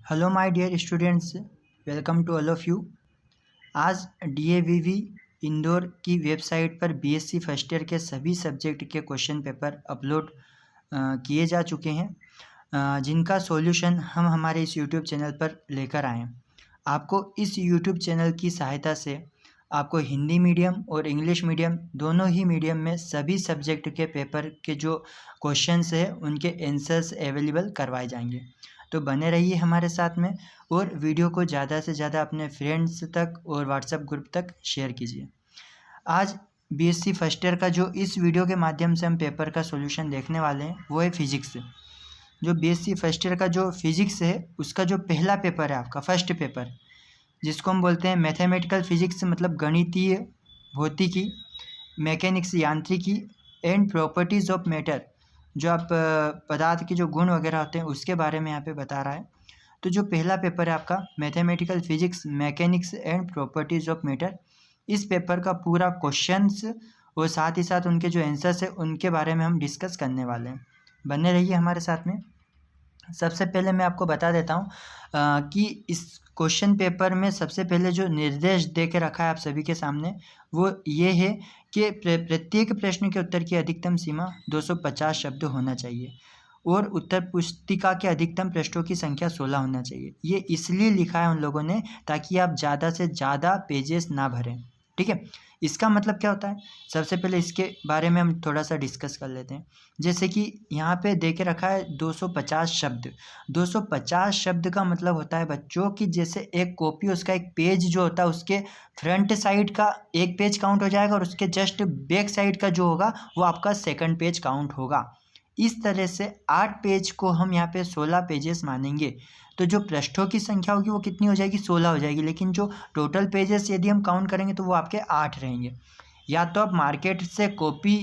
Hello my dear students, welcome to all of you. आज DAVV Indore की website पर BSc first year के सभी सब्जेक्ट के क्वेश्चन पेपर अपलोड किए जा चुके हैं, जिनका सॉल्यूशन हम हमारे इस यूट्यूब चैनल पर लेकर आए हैं। आपको इस यूट्यूब चैनल की सहायता से आपको हिंदी मीडियम और इंग्लिश मीडियम दोनों ही मीडियम में सभी सब्जेक्ट के पेपर के जो क्वेश्चंस है उनके आंसर्स अवेलेबल करवाए जाएंगे। तो बने रहिए हमारे साथ में और वीडियो को ज़्यादा से ज़्यादा अपने फ्रेंड्स तक और व्हाट्सएप ग्रुप तक शेयर कीजिए। आज बीएससी फर्स्ट ईयर का जो इस वीडियो के माध्यम से हम पेपर का सॉल्यूशन देखने वाले हैं वो है फिजिक्स। जो बीएससी फर्स्ट ईयर का जो फिजिक्स है उसका जो पहला पेपर है आपका फर्स्ट पेपर, जिसको हम बोलते हैं मैथमेटिकल फिजिक्स, मतलब गणितीय भौतिकी, मैकेनिक्स यांत्रिकी एंड प्रॉपर्टीज़ ऑफ मैटर, जो आप पदार्थ के जो गुण वगैरह होते हैं उसके बारे में यहाँ पे बता रहा है। तो जो पहला पेपर है आपका mathematical physics, mechanics and properties of matter, इस पेपर का पूरा क्वेश्चंस और साथ ही साथ उनके जो आंसर्स है उनके बारे में हम डिस्कस करने वाले हैं। बने रहिए हमारे साथ में। सबसे पहले मैं आपको बता देता हूँ कि इस क्वेश्चन पेपर में सबसे पहले जो निर्देश दे के रखा है आप सभी के सामने वो ये है कि प्रत्येक प्रश्न के उत्तर की अधिकतम सीमा 250 शब्द होना चाहिए और उत्तर पुस्तिका के अधिकतम पृष्ठों की संख्या 16 होना चाहिए। ये इसलिए लिखा है उन लोगों ने ताकि आप ज़्यादा से ज़्यादा पेजेस ना भरें। ठीक है, इसका मतलब क्या होता है, सबसे पहले इसके बारे में हम थोड़ा सा डिस्कस कर लेते हैं। जैसे कि यहाँ पे दे के रखा है 250 शब्द। 250 शब्द का मतलब होता है बच्चों की जैसे एक कॉपी, उसका एक पेज जो होता है उसके फ्रंट साइड का एक पेज काउंट हो जाएगा और उसके जस्ट बैक साइड का जो होगा वो आपका सेकंड पेज काउंट होगा। इस तरह से 8 पेज को हम यहाँ पे 16 पेजेस मानेंगे। तो जो पृष्ठों की संख्या होगी वो कितनी हो जाएगी, 16 हो जाएगी, लेकिन जो टोटल पेजेस यदि हम काउंट करेंगे तो वो आपके 8 रहेंगे। या तो आप मार्केट से कॉपी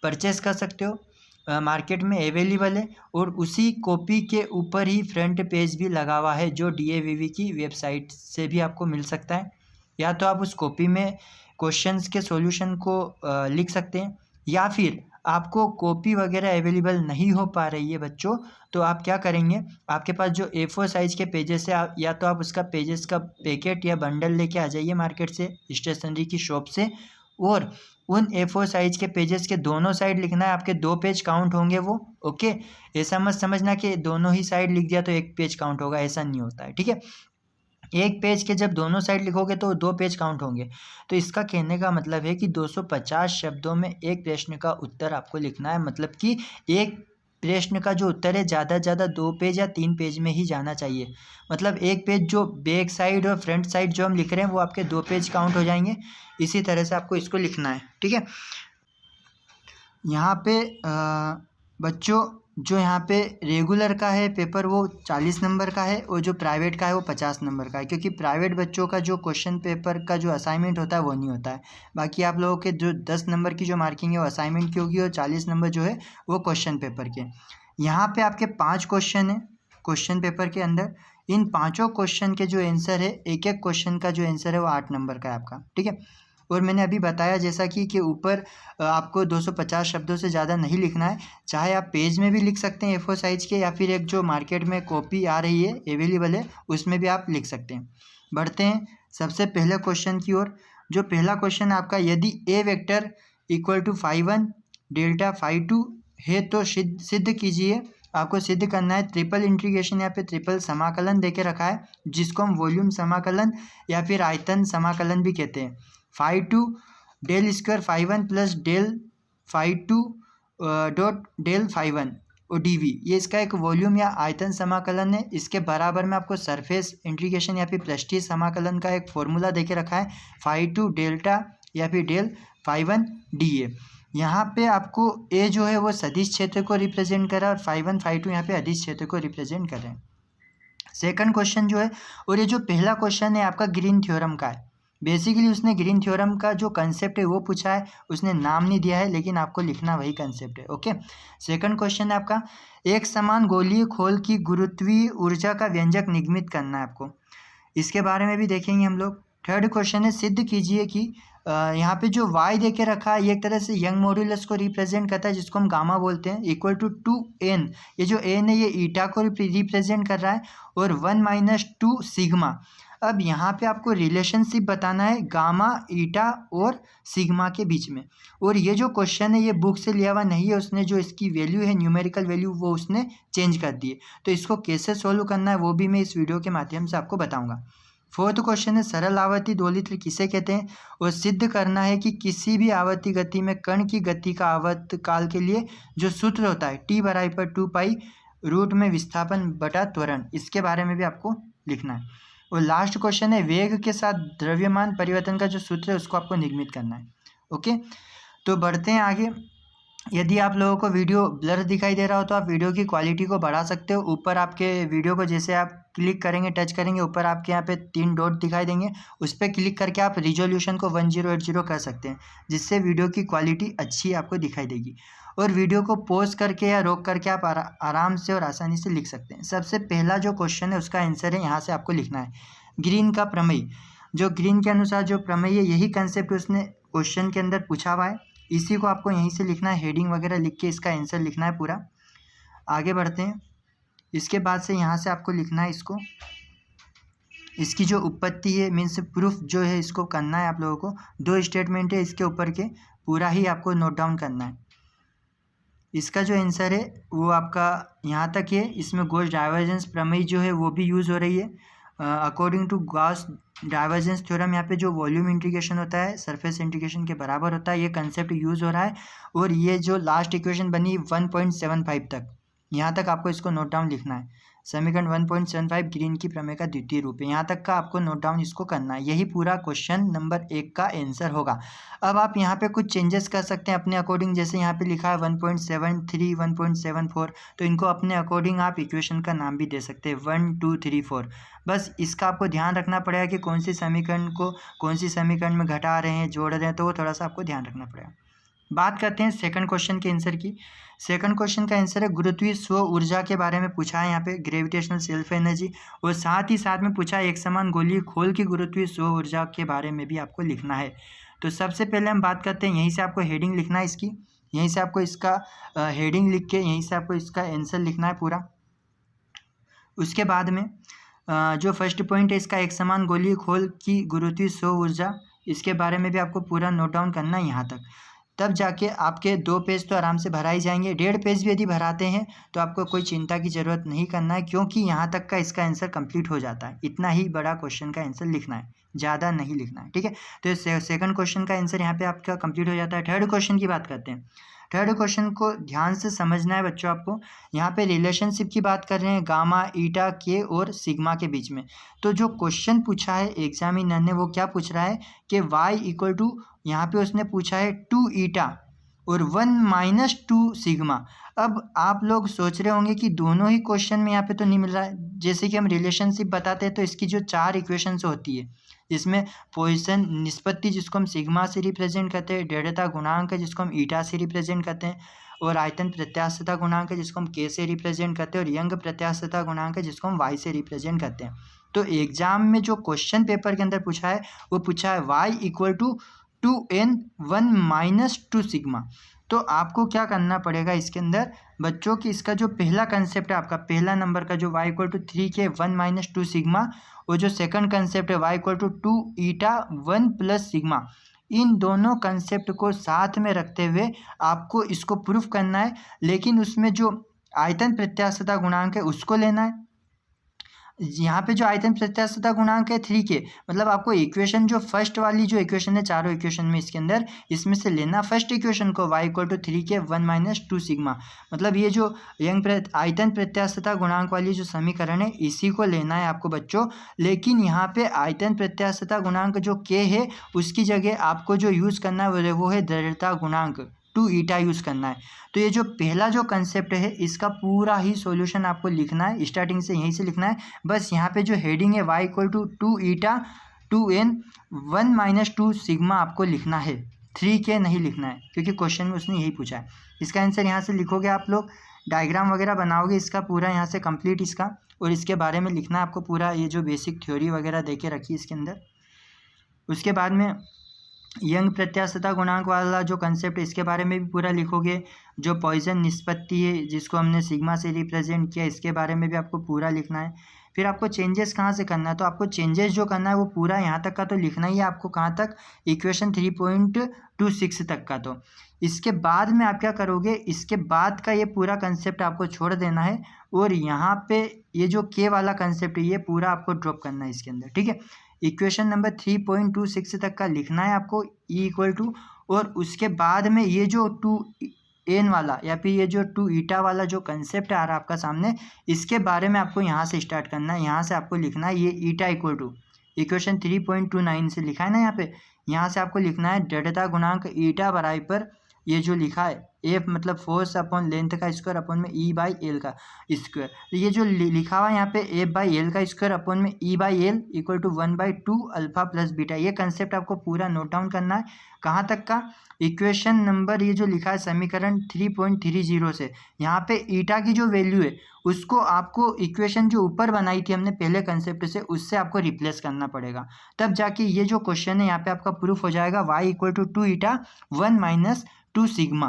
परचेस कर सकते हो, मार्केट में अवेलेबल है, और उसी कॉपी के ऊपर ही फ्रंट पेज भी लगा हुआ है जो डीएवीवी की वेबसाइट से भी आपको मिल सकता है। या तो आप उस कॉपी में क्वेश्चंस के सॉल्यूशन को लिख सकते हैं, या फिर आपको कॉपी वगैरह अवेलेबल नहीं हो पा रही है बच्चों, तो आप क्या करेंगे, आपके पास जो A4 साइज़ के पेजेस है आप या तो आप उसका पेजेस का पैकेट या बंडल लेके आ जाइए मार्केट से, स्टेशनरी की शॉप से, और उन A4 साइज़ के पेजेस के दोनों साइड लिखना है। आपके 2 पेज काउंट होंगे वो। ओके, ऐसा मत समझना कि दोनों ही साइड लिख दिया तो एक पेज काउंट होगा, ऐसा नहीं होता है। ठीक है, एक पेज के जब दोनों साइड लिखोगे तो 2 पेज काउंट होंगे। तो इसका कहने का मतलब है कि 250 शब्दों में एक प्रश्न का उत्तर आपको लिखना है, मतलब कि एक प्रश्न का जो उत्तर है ज़्यादा से ज़्यादा 2 पेज या 3 पेज में ही जाना चाहिए। मतलब एक पेज जो बैक साइड और फ्रंट साइड जो हम लिख रहे हैं वो आपके 2 पेज काउंट हो जाएंगे। इसी तरह से आपको इसको लिखना है। ठीक है, यहाँ पे बच्चों जो यहाँ पे रेगुलर का है पेपर वो 40 नंबर का है और जो प्राइवेट का है वो 50 नंबर का है, क्योंकि प्राइवेट बच्चों का जो क्वेश्चन पेपर का जो असाइनमेंट होता है वो नहीं होता है। बाकी आप लोगों के जो 10 नंबर की जो मार्किंग है वो असाइनमेंट की होगी और 40 नंबर जो है वो क्वेश्चन पेपर के। यहाँ पे आपके 5 क्वेश्चन है क्वेश्चन पेपर के अंदर। इन पाँचों क्वेश्चन के जो आंसर है, एक एक क्वेश्चन का जो आंसर है वो 8 नंबर का है आपका। ठीक है, और मैंने अभी बताया जैसा कि ऊपर आपको 250 शब्दों से ज़्यादा नहीं लिखना है। चाहे आप पेज में भी लिख सकते हैं A4 साइज़ के, या फिर एक जो मार्केट में कॉपी आ रही है अवेलेबल है उसमें भी आप लिख सकते हैं। बढ़ते हैं सबसे पहले क्वेश्चन की ओर। जो पहला क्वेश्चन आपका, यदि ए वेक्टर इक्वल टू φ1 डेल्टा φ2 है तो सिद्ध कीजिए। आपको सिद्ध करना है। ट्रिपल इंटीग्रेशन या फिर ट्रिपल समाकलन देके रखा है, जिसको हम वॉल्यूम समाकलन या फिर आयतन समाकलन भी कहते हैं। φ2 del square φ1 plus del φ2 dot del φ1 और dv, ये इसका एक वॉल्यूम या आयतन समाकलन है। इसके बराबर में आपको सरफेस इंटीग्रेशन या फिर पृष्ठीय समाकलन का एक फॉर्मूला देके रखा है, φ2 डेल्टा या फिर डेल φ1 dA। यहाँ पे आपको a जो है वो सदिश क्षेत्र को रिप्रेजेंट कर रहा है और φ1 φ2 यहाँ पे अदिश क्षेत्र को रिप्रेजेंट कर रहे हैं। सेकंड क्वेश्चन जो है, और ये जो पहला क्वेश्चन है आपका ग्रीन थ्योरम का है। बेसिकली उसने ग्रीन थ्योरम का जो कंसेप्ट है वो पूछा है, उसने नाम नहीं दिया है लेकिन आपको लिखना वही कंसेप्ट है। ओके, सेकंड क्वेश्चन है आपका, एक समान गोलीय खोल की गुरुत्वीय ऊर्जा का व्यंजक निगमित करना है आपको। इसके बारे में भी देखेंगे हम लोग। थर्ड क्वेश्चन है, सिद्ध कीजिए कि यहाँ पे जो y दे के रखा है ये एक तरह से यंग मॉड्यूलस को रिप्रेजेंट करता है, जिसको हम गामा बोलते हैं, इक्वल टू 2n। ये जो n है ये ईटा को रिप्रेजेंट कर रहा है, और 1 - 2 सिग्मा। अब यहाँ पे आपको रिलेशनशिप बताना है गामा, ईटा और सिग्मा के बीच में। और ये जो क्वेश्चन है ये बुक से लिया हुआ नहीं है, उसने जो इसकी वैल्यू है न्यूमेरिकल वैल्यू वो उसने चेंज कर दी है। तो इसको कैसे सोल्व करना है वो भी मैं इस वीडियो के माध्यम से आपको बताऊँगा। फोर्थ क्वेश्चन है सरल आवर्ती दोलित्र किसे कहते हैं, और सिद्ध करना है कि किसी भी आवर्ती गति में कण की गति का आवर्तकाल के लिए जो सूत्र होता है t = 2 पाई रूट में विस्थापन बटा त्वरण, इसके बारे में भी आपको लिखना है। और लास्ट क्वेश्चन है वेग के साथ द्रव्यमान परिवर्तन का जो सूत्र है उसको आपको निगमित करना है। ओके, तो बढ़ते हैं आगे। यदि आप लोगों को वीडियो ब्लर दिखाई दे रहा हो तो आप वीडियो की क्वालिटी को बढ़ा सकते हो। ऊपर आपके वीडियो को जैसे आप क्लिक करेंगे, टच करेंगे, ऊपर आपके यहाँ पे 3 डॉट दिखाई देंगे, उस पर क्लिक करके आप रिजोल्यूशन को 1080 कर सकते हैं, जिससे वीडियो की क्वालिटी अच्छी आपको दिखाई देगी। और वीडियो को पॉज करके या रोक करके आप आराम से और आसानी से लिख सकते हैं। सबसे पहला जो क्वेश्चन है उसका आंसर है, यहाँ से आपको लिखना है ग्रीन का प्रमेय। जो ग्रीन के अनुसार जो प्रमेय है यही कंसेप्ट उसने क्वेश्चन के अंदर पूछा हुआ है, इसी को आपको यहीं से लिखना है, हेडिंग वगैरह लिख के इसका आंसर लिखना है पूरा। आगे बढ़ते हैं। इसके बाद से यहाँ से आपको लिखना है इसको, इसकी जो उत्पत्ति है मीन्स प्रूफ जो है इसको करना है आप लोगों को। 2 स्टेटमेंट है इसके ऊपर के, पूरा ही आपको नोट डाउन करना है। इसका जो आंसर है वो आपका यहाँ तक है। इसमें गॉस डाइवर्जेंस प्रमेय जो है वो भी यूज़ हो रही है। According to Gauss divergence theorem यहाँ पे जो वॉल्यूम इंटीग्रेशन होता है सरफेस इंटीग्रेशन के बराबर होता है, ये कंसेप्ट यूज़ हो रहा है। और ये जो लास्ट इक्वेशन बनी 1.75 तक, यहाँ तक आपको इसको नोट डाउन लिखना है। समीकरण 1.75 ग्रीन की प्रमेय का द्वितीय रूप है, यहाँ तक का आपको नोट डाउन इसको करना है। यही पूरा क्वेश्चन नंबर 1 का आंसर होगा। अब आप यहाँ पे कुछ चेंजेस कर सकते हैं अपने अकॉर्डिंग, जैसे यहाँ पे लिखा है 1.73 1.74, तो इनको अपने अकॉर्डिंग आप इक्वेशन का नाम भी दे सकते हैं 1 2 3 4। बस इसका आपको ध्यान रखना पड़ेगा कि कौन सी समीकरण को कौन सी समीकरण में घटा रहे हैं, जोड़ रहे हैं, तो वो थोड़ा सा आपको ध्यान रखना पड़ेगा। बात करते हैं सेकंड क्वेश्चन के आंसर की। सेकंड क्वेश्चन का आंसर है गुरुत्वीय स्व ऊर्जा के बारे में पूछा है यहाँ पे, ग्रेविटेशनल सेल्फ एनर्जी। और साथ ही साथ में पूछा है एक समान गोलीय खोल की गुरुत्वीय स्व ऊर्जा के बारे में भी आपको लिखना है। तो सबसे पहले हम बात करते हैं, यहीं से आपको हेडिंग लिखना है इसकी, यहीं से आपको इसका हेडिंग लिख के यहीं से आपको इसका आंसर लिखना है पूरा। उसके बाद में जो फर्स्ट पॉइंट है इसका एक समान गोलीय खोल की गुरुत्वीय स्व ऊर्जा, इसके बारे में भी आपको पूरा नोट डाउन करना है यहाँ तक। तब जाके आपके 2 पेज तो आराम से भरा ही जाएंगे। 1.5 पेज भी यदि भराते हैं तो आपको कोई चिंता की ज़रूरत नहीं करना है, क्योंकि यहाँ तक का इसका आंसर कंप्लीट हो जाता है। इतना ही बड़ा क्वेश्चन का आंसर लिखना है, ज़्यादा नहीं लिखना है, ठीक है। तो सेकंड क्वेश्चन का आंसर यहाँ पे आपका कंप्लीट हो जाता है। थर्ड क्वेश्चन की बात करते हैं। थर्ड क्वेश्चन को ध्यान से समझना है बच्चों आपको। यहाँ पे रिलेशनशिप की बात कर रहे हैं गामा, ईटा, के और सिग्मा के बीच में। तो जो क्वेश्चन पूछा है एग्जामिनर ने वो क्या पूछ रहा है कि y = यहाँ पे उसने पूछा है 2 ईटा और 1 - 2 सिग्मा। अब आप लोग सोच रहे होंगे कि दोनों ही क्वेश्चन में यहाँ पे तो नहीं मिल रहा है। जैसे कि हम रिलेशनशिप बताते हैं तो इसकी जो 4 इक्वेशंस होती है, जिसमें पोजीशन निष्पत्ति जिसको हम सिग्मा से रिप्रेजेंट करते हैं, दृढ़ता गुणांक है जिसको हम ईटा से रिप्रेजेंट करते हैं, और आयतन प्रत्यास्थता गुणांक है जिसको हम के से रिप्रेजेंट करते हैं, और यंग प्रत्यास्थता गुणांक है जिसको हम वाई से रिप्रेजेंट करते हैं। तो एग्जाम में जो क्वेश्चन पेपर के अंदर पूछा है वो पूछा है y = 2n 1 - 2 सिग्मा। तो आपको क्या करना पड़ेगा इसके अंदर बच्चों की, इसका जो पहला कंसेप्ट है आपका पहला नंबर का जो y = 3 के 1 - 2 सिग्मा, और जो सेकंड कंसेप्ट है y = 2 ईटा 1 + सिग्मा, इन दोनों कंसेप्ट को साथ में रखते हुए आपको इसको प्रूफ करना है। लेकिन उसमें जो आयतन प्रत्यास्थता गुणांक है उसको लेना है। यहाँ पे जो आयतन प्रत्यास्थता गुणांक है 3 के, मतलब आपको इक्वेशन जो फर्स्ट वाली जो इक्वेशन है चारों इक्वेशन में इसके अंदर, इसमें से लेना फर्स्ट इक्वेशन को y = 3 के 1 - 2 सिग्मा। मतलब ये जो आयतन प्रत्यास्थता गुणांक वाली जो समीकरण है इसी को लेना है आपको बच्चों। लेकिन यहाँ पे आयतन प्रत्यास्थता गुणांक जो k है उसकी जगह आपको जो यूज़ करना है वो है दृढ़ता गुणांक 2 ईटा यूज़ करना है। तो ये जो पहला जो कंसेप्ट है इसका पूरा ही सॉल्यूशन आपको लिखना है, स्टार्टिंग से यहीं से लिखना है। बस यहाँ पे जो हेडिंग है y = 2 ईटा 2n 1 - 2 सिग्मा आपको लिखना है, 3 के नहीं लिखना है, क्योंकि क्वेश्चन में उसने यही पूछा है। इसका आंसर यहाँ से लिखोगे आप लोग, डायग्राम वगैरह बनाओगे इसका पूरा यहाँ से कंप्लीट इसका, और इसके बारे में लिखना है आपको पूरा, ये जो बेसिक थ्योरी वगैरह दे के रखी इसके अंदर। उसके बाद में यंग प्रत्यास्थता गुणांक वाला जो कंसेप्ट है इसके बारे में भी पूरा लिखोगे। जो पॉइजन निष्पत्ति है जिसको हमने सिग्मा से रिप्रेजेंट किया, इसके बारे में भी आपको पूरा लिखना है। फिर आपको चेंजेस कहाँ से करना है, तो आपको चेंजेस जो करना है वो पूरा यहाँ तक का तो लिखना ही है आपको। कहाँ तक, इक्वेशन 3.26 तक का। तो इसके बाद में आप क्या करोगे, इसके बाद का ये पूरा कंसेप्ट आपको छोड़ देना है और यहाँ पे ये जो के वाला कंसेप्ट है ये पूरा आपको ड्रॉप करना है इसके अंदर, ठीक है। इक्वेशन नंबर 3.26 तक का लिखना है आपको, ई इक्वल टू, और उसके बाद में ये जो 2n वाला या फिर ये जो 2 ईटा वाला जो कंसेप्ट आ रहा है आपका सामने, इसके बारे में आपको यहाँ से स्टार्ट करना है। यहाँ से आपको लिखना है ये ईटा इक्वल टू इक्वेशन 3.29 से लिखा है ना यहाँ पे, यहाँ से आपको लिखना है दृढ़ता गुणांक ईटा बराबर ये जो लिखा है एफ मतलब फोर्स अपॉन लेंथ का स्क्वायर अपॉन में ई बाई एल का स्क्वायर। तो ये जो लिखा हुआ है यहाँ पे एफ बाई एल का स्क्वायर अपॉन में E by L equal to 1/2 alpha plus beta, ये कंसेप्ट आपको पूरा नोट डाउन करना है। कहाँ तक का, इक्वेशन नंबर ये जो लिखा है समीकरण 3.30 से, यहाँ पे ईटा की जो वैल्यू है उसको आपको इक्वेशन जो ऊपर बनाई थी हमने पहले कंसेप्ट से, उससे आपको रिप्लेस करना पड़ेगा। तब जाके ये जो क्वेश्चन है यहाँ पे आपका प्रूफ हो जाएगा। Y equal to 2 eta 1 - 2 sigma,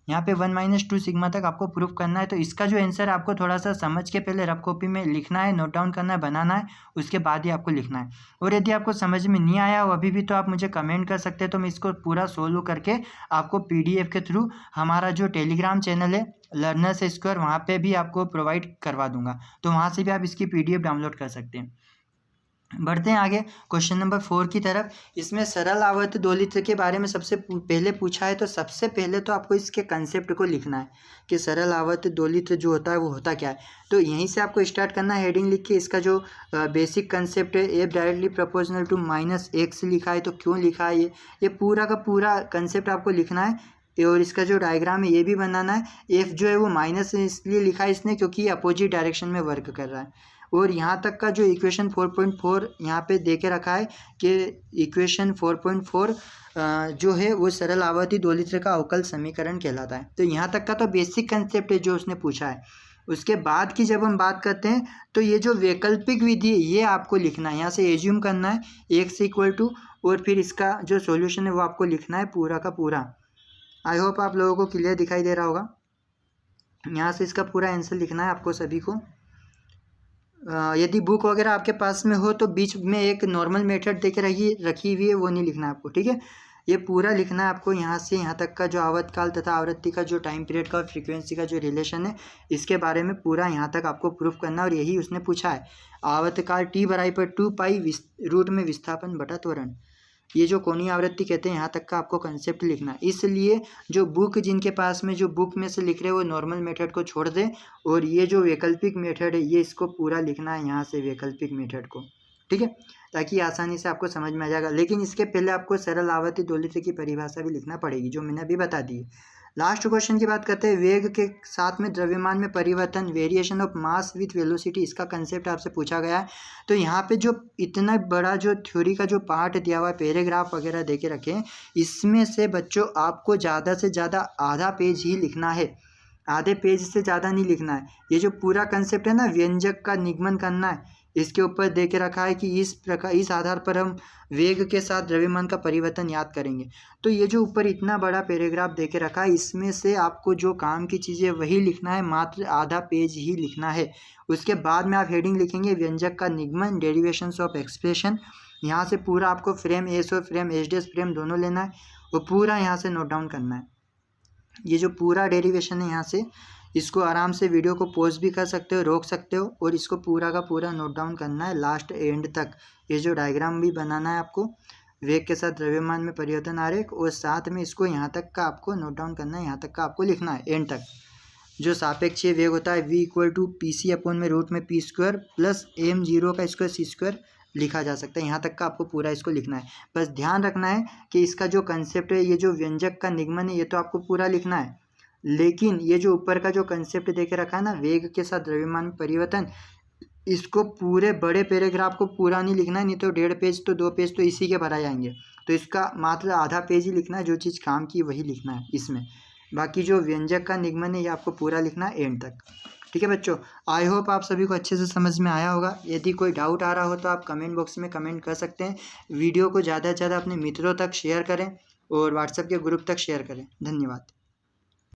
यहाँ पे 1 - 2 सिग्मा तक आपको प्रूफ करना है। तो इसका जो आंसर आपको थोड़ा सा समझ के पहले रफ कॉपी में लिखना है, नोट डाउन करना है, बनाना है, उसके बाद ही आपको लिखना है। और यदि आपको समझ में नहीं आया हो अभी भी तो आप मुझे कमेंट कर सकते हैं, तो मैं इसको पूरा सोल्व करके आपको PDF के थ्रू हमारा जो टेलीग्राम चैनल है लर्नर्स स्क्वायर, वहाँ पे भी आपको प्रोवाइड करवा दूंगा। तो वहाँ से भी आप इसकी PDF डाउनलोड कर सकते हैं। बढ़ते हैं आगे क्वेश्चन नंबर 4 की तरफ। इसमें सरल आवर्त दोलित्र के बारे में सबसे पहले पूछा है। तो सबसे पहले तो आपको इसके कंसेप्ट को लिखना है कि सरल आवर्त दोलित्र जो होता है वो होता क्या है। तो यहीं से आपको स्टार्ट करना है, हेडिंग लिख के इसका जो बेसिक कंसेप्ट है F directly proportional to -x लिखा है। तो क्यों लिखा है ये पूरा का पूरा कंसेप्ट आपको लिखना है। और इसका जो डायग्राम है ये भी बनाना है। एफ जो है वो माइनस इसलिए लिखा है इसने क्योंकि ये अपोजिट डायरेक्शन में वर्क कर रहा है। और यहाँ तक का जो इक्वेशन 4.4 यहाँ पे दे के रखा है कि इक्वेशन 4.4 जो है वो सरल आवर्ती दोलित्र का अवकल समीकरण कहलाता है। तो यहाँ तक का तो बेसिक कंसेप्ट है जो उसने पूछा है। उसके बाद की जब हम बात करते हैं तो ये जो वैकल्पिक विधि है ये आपको लिखना है। यहाँ से एज्यूम करना है x इक्वल टू, और फिर इसका जो सॉल्यूशन है वो आपको लिखना है पूरा का पूरा। आई होप आप लोगों को क्लियर दिखाई दे रहा होगा। यहाँ से इसका पूरा आंसर लिखना है आपको सभी को। यदि बुक वगैरह आपके पास में हो तो बीच में एक नॉर्मल मेथड देके रखी हुई है, वो नहीं लिखना है आपको, ठीक है। ये पूरा लिखना है आपको यहाँ से यहाँ तक का जो आवर्तकाल तथा आवृत्ति का जो टाइम पीरियड का और फ्रीक्वेंसी का जो रिलेशन है इसके बारे में पूरा यहाँ तक आपको प्रूफ करना है। और यही उसने पूछा है। आवर्तकाल t बराबर 2 पाई रूट में विस्थापन बटा त्वरण, ये जो कोणीय आवृत्ति कहते हैं यहाँ तक का आपको कंसेप्ट लिखना है। इसलिए जो बुक जिनके पास में जो बुक में से लिख रहे हैं वो नॉर्मल मेथड को छोड़ दें और ये जो वैकल्पिक मेथड है ये इसको पूरा लिखना है यहाँ से वैकल्पिक मेथड को, ठीक है, ताकि आसानी से आपको समझ में आ जाएगा। लेकिन इसके पहले आपको सरल आवर्ती दोलित्र की परिभाषा भी लिखना पड़ेगी जो मैंने अभी बता दी है। लास्ट क्वेश्चन की बात करते हैं। वेग के साथ में द्रव्यमान में परिवर्तन, variation of mass with velocity, इसका कंसेप्ट आपसे पूछा गया है। तो यहाँ पे जो इतना बड़ा जो थ्योरी का जो पार्ट दिया हुआ है, पैराग्राफ वगैरह दे के रखे हैं, इसमें से बच्चों आपको ज़्यादा से ज़्यादा आधा पेज ही लिखना है, आधे पेज से ज़्यादा नहीं लिखना है। ये जो पूरा कंसेप्ट है ना, व्यंजक का निगमन करना है, इसके ऊपर दे के रखा है कि इस आधार पर हम वेग के साथ द्रव्यमान का परिवर्तन याद करेंगे। तो ये जो ऊपर इतना बड़ा पैराग्राफ दे के रखा है इसमें से आपको जो काम की चीज़ें वही लिखना है, मात्र आधा पेज ही लिखना है। उसके बाद में आप हेडिंग लिखेंगे व्यंजक का निगमन, डेरिवेशंस ऑफ एक्सप्रेशन। यहाँ से पूरा आपको फ्रेम एस और फ्रेम एच डैश फ्रेम दोनों लेना है और पूरा यहाँ से नोट डाउन करना है। ये जो पूरा डेरिवेशन है यहाँ से, इसको आराम से वीडियो को पॉज भी कर सकते हो, रोक सकते हो और इसको पूरा का पूरा नोट डाउन करना है लास्ट एंड तक। ये जो डायग्राम भी बनाना है आपको, वेग के साथ द्रव्यमान में परिवर्तन आरेख, और साथ में इसको यहाँ तक का आपको नोट डाउन करना है, यहाँ तक का आपको लिखना है एंड तक। जो सापेक्षीय वेग होता है v equal to PC upon में रूट में p स्क्वायर प्लस m0 का स्क्वायर c स्क्वायर लिखा जा सकता है। यहाँ तक का आपको पूरा इसको लिखना है। बस ध्यान रखना है कि इसका जो कंसेप्ट है, ये जो व्यंजक का निगमन है, ये तो आपको पूरा लिखना है, लेकिन ये जो ऊपर का जो कंसेप्ट दे के रखा है ना, वेग के साथ द्रव्यमान में परिवर्तन, इसको पूरे बड़े पैराग्राफ को पूरा नहीं लिखना है, नहीं तो 1.5 पेज तो 2 पेज तो इसी के भरा जाएंगे। तो इसका मात्र आधा पेज ही लिखना है, जो चीज़ काम की वही लिखना है इसमें। बाकी जो व्यंजक का निगमन है ये आपको पूरा लिखना है एंड तक। ठीक है बच्चों, आई होप आप सभी को अच्छे से समझ में आया होगा। यदि कोई डाउट आ रहा हो तो आप कमेंट बॉक्स में कमेंट कर सकते हैं। वीडियो को ज़्यादा से ज़्यादा अपने मित्रों तक शेयर करें और व्हाट्सएप के ग्रुप तक शेयर करें। धन्यवाद।